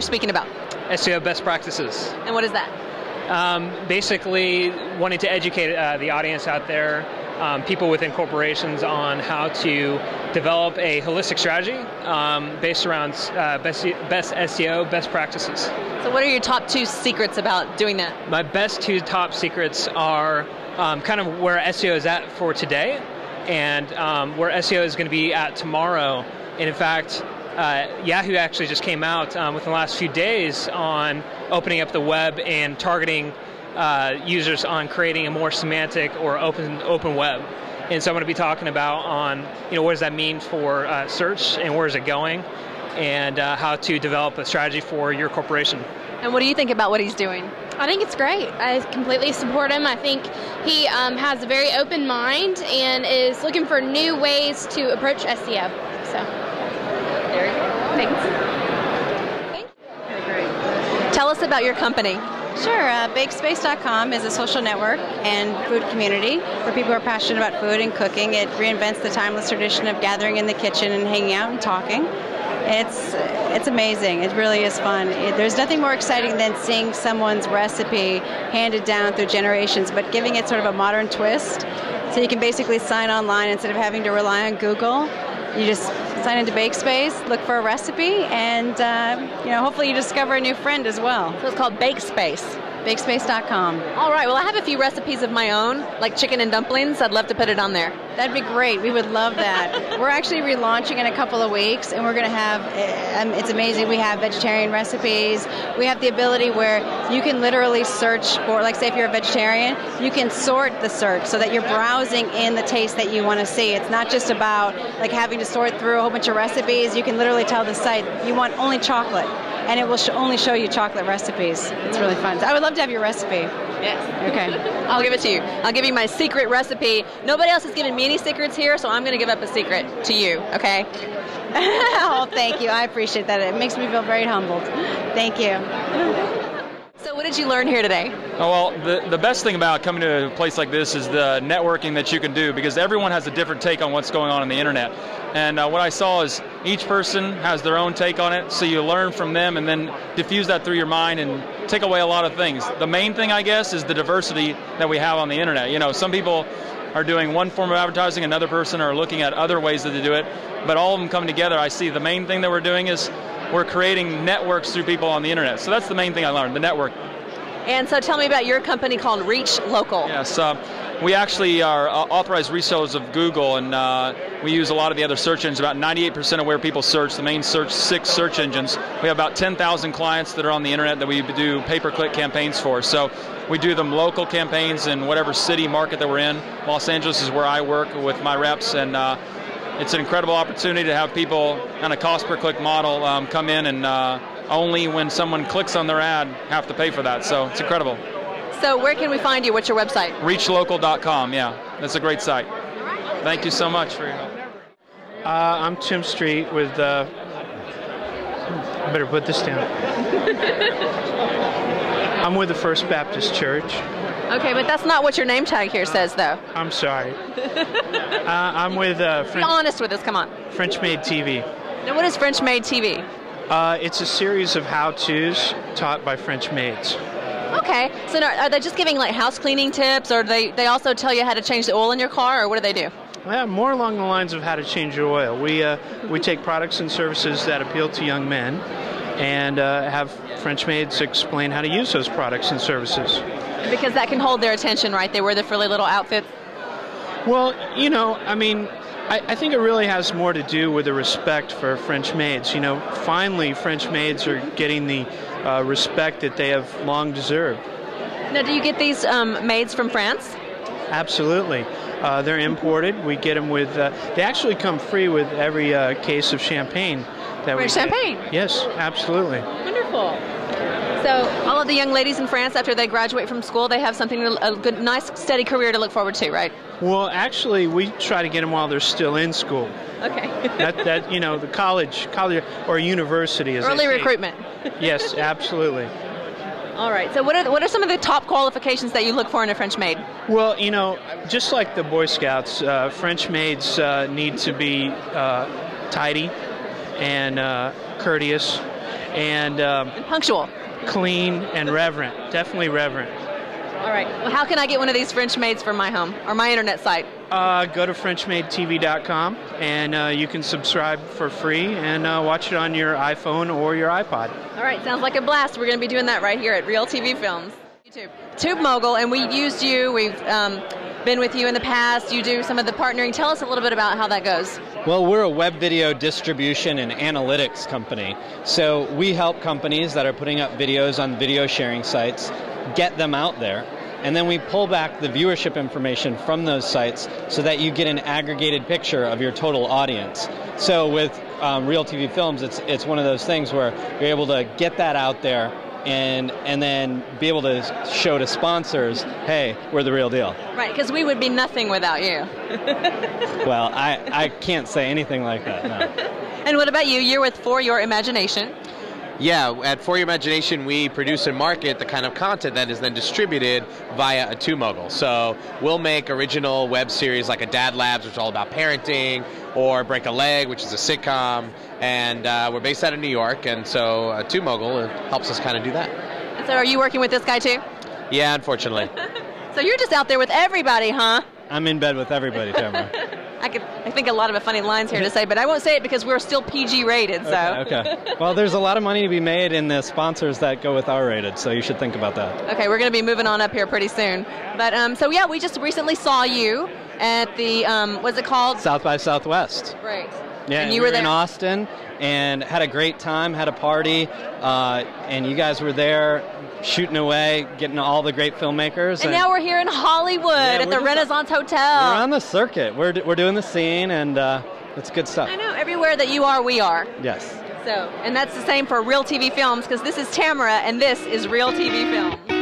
speaking about? SEO Best Practices. And what is that? Basically, wanting to educate the audience out there, people within corporations, on how to develop a holistic strategy based around best SEO, best practices. So what are your top 2 secrets about doing that? My best 2 top secrets are kind of where SEO is at for today and where SEO is going to be at tomorrow. And in fact, Yahoo actually just came out within the last few days on opening up the web and targeting users on creating a more semantic or open web. And so I'm going to be talking about on, what does that mean for search and where is it going, and how to develop a strategy for your corporation. And what do you think about what he's doing? I think it's great. I completely support him. I think he has a very open mind and is looking for new ways to approach SEO. So, there you go. Thanks. Tell us about your company. Sure. Bakespace.com is a social network and food community where people are passionate about food and cooking. It reinvents the timeless tradition of gathering in the kitchen and hanging out and talking. It's amazing. It really is fun. There's nothing more exciting than seeing someone's recipe handed down through generations, but giving it sort of a modern twist. So you can basically sign online instead of having to rely on Google. You just sign into Bakespace, look for a recipe, and hopefully you discover a new friend as well. So it's called Bakespace. Bakespace.com. All right, well, I have a few recipes of my own, like chicken and dumplings. I'd love to put it on there. That'd be great. We would love that. We're actually relaunching in a couple of weeks, and we're going to have, it's amazing, we have vegetarian recipes. We have the ability where you can literally search for, like say if you're a vegetarian, you can sort the search so that you're browsing in the taste that you want to see. It's not just about like having to sort through a whole bunch of recipes. You can literally tell the site, you want only chocolate, and it will only show you chocolate recipes. It's really fun. I would love to have your recipe. Yes. Okay. I'll give it to you. I'll give you my secret recipe. Nobody else has given me any secrets here, so I'm going to give up a secret to you, okay? Oh, thank you. I appreciate that. It makes me feel very humbled. Thank you. So what did you learn here today? Oh, well, the best thing about coming to a place like this is the networking that you can do, because everyone has a different take on what's going on the internet. And what I saw is each person has their own take on it, so you learn from them and then diffuse that through your mind and take away a lot of things. The main thing, I guess, is the diversity that we have on the internet. Some people are doing one form of advertising, another person are looking at other ways that they do it, but all of them come together. I see the main thing that we're doing is we're creating networks through people on the internet. So that's the main thing I learned, the network. And so tell me about your company called Reach Local. Yes, we actually are authorized resellers of Google, and we use a lot of the other search engines. About 98% of where people search, the main 6 search engines. We have about 10,000 clients that are on the internet that we do pay-per-click campaigns for. So we do them local campaigns in whatever city, market that we're in. Los Angeles is where I work with my reps, and it's an incredible opportunity to have people on a cost-per-click model come in, and only when someone clicks on their ad have to pay for that. So it's incredible. So where can we find you? What's your website? Reachlocal.com, yeah. That's a great site. Thank you so much for your help. I'm Tim Street with, I better put this down. I'm with the First Baptist Church. Okay, but that's not what your name tag here says, though. I'm sorry. I'm with Be honest with us, come on. French Maid TV. Now, what is French Maid TV? It's a series of how-tos taught by French maids. Okay, so now, are they just giving like house cleaning tips, or they also tell you how to change the oil in your car, or what do they do? Well, more along the lines of how to change your oil. We take products and services that appeal to young men and have French maids explain how to use those products and services. Because that can hold their attention, right? They wear the frilly little outfits. Well, I think it really has more to do with the respect for French maids. Finally, French maids are getting the respect that they have long deserved. Now, do you get these maids from France? Absolutely. They're imported. We get them with, they actually come free with every case of champagne that we get. Champagne? Yes, absolutely. Wonderful. So all of the young ladies in France, after they graduate from school, they have something, a good, nice, steady career to look forward to, right? Well, actually, we try to get them while they're still in school. Okay. The college or university is early recruitment. Yes, absolutely. All right. So what are some of the top qualifications that you look for in a French maid? Well, just like the Boy Scouts, French maids need to be tidy and courteous and punctual, clean, and reverent. Definitely reverent. All right. Well, how can I get one of these French maids for my home or my internet site? Go to FrenchMaidTV.com, and you can subscribe for free and watch it on your iPhone or your iPod. All right. Sounds like a blast. We're going to be doing that right here at Real TV Films. YouTube. Tube Mogul, and we've used you. We've been with you in the past. You do some of the partnering. Tell us a little bit about how that goes. Well, we're a web video distribution and analytics company. So we help companies that are putting up videos on video sharing sites get them out there, and then we pull back the viewership information from those sites so that you get an aggregated picture of your total audience. So with Real TV Films, it's one of those things where you're able to get that out there and then be able to show to sponsors, hey, we're the real deal. Right, because we would be nothing without you. Well, I can't say anything like that, no. And what about you? You're with For Your Imagination. Yeah, at For Your Imagination, we produce and market the kind of content that is then distributed via a Tube Mogul. So we'll make original web series like a Dad Labs, which is all about parenting, or Break a Leg, which is a sitcom, and we're based out of New York, and so Tube Mogul helps us kind of do that. And so are you working with this guy too? Yeah, unfortunately. So you're just out there with everybody, huh? I'm in bed with everybody, Tamara. I think a lot of funny lines here to say, but I won't say it because we're still PG rated. So. Okay. Well, there's a lot of money to be made in the sponsors that go with R rated, so you should think about that. Okay, we're going to be moving on up here pretty soon. But so yeah, we just recently saw you at the what's it called? South by Southwest. Right. Yeah, and you were there in Austin and had a great time, had a party, and you guys were there shooting away, getting all the great filmmakers. And now we're here in Hollywood at the Renaissance Hotel. We're on the circuit. We're doing the scene, and it's good stuff. I know. Everywhere that you are, we are. Yes. So, and that's the same for Real TV Films, because this is Tamara, and this is Real TV Films.